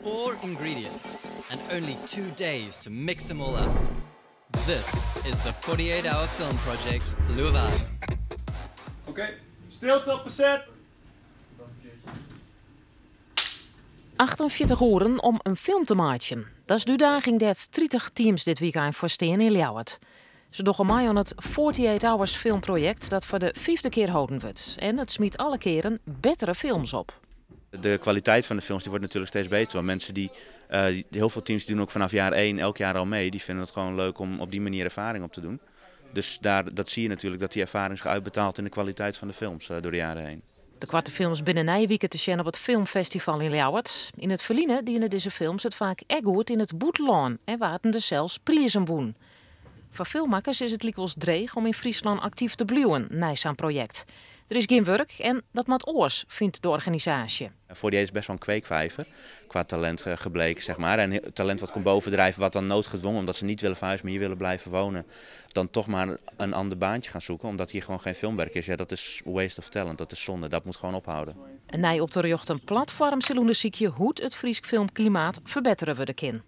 4 ingredients and only 2 days to mix them all up. This is the 48-hour film project Luwai. Oké, stilte op de set. 48 uren om een film te maken. Dat is de uitdaging dat 30 teams dit weekend voor staan in Ljouwert. Ze doen mee aan het 48 Hours filmproject dat voor de 5e keer houden wordt. En het smiet alle keren betere films op. De kwaliteit van de films die wordt natuurlijk steeds beter. Want mensen heel veel teams die doen ook vanaf jaar 1 elk jaar al mee. Die vinden het gewoon leuk om op die manier ervaring op te doen. Dus dat zie je natuurlijk dat die ervaring is uitbetaald in de kwaliteit van de films door de jaren heen. De kwarte films binnen Nijwieken te zien op het filmfestival in Ljouwert. In het verliezen dienen deze films het vaak erg goed in het boetlaan en waten er zelfs prijzen woen. Voor filmmakers is het likwijls dreig om in Friesland actief te blijven na zo'n project. Er is geen werk en dat moet oors, vindt de organisatie. Voor die is best wel een kweekvijver qua talent gebleken, zeg maar. En talent wat komt bovendrijven, wat dan noodgedwongen, omdat ze niet willen verhuizen, maar hier willen blijven wonen, dan toch maar een ander baantje gaan zoeken, omdat hier gewoon geen filmwerk is. Ja, dat is waste of talent, dat is zonde, dat moet gewoon ophouden. En op de rjocht een platform zullen onderzoeken hoe het Fries filmklimaat verbeteren we de kin.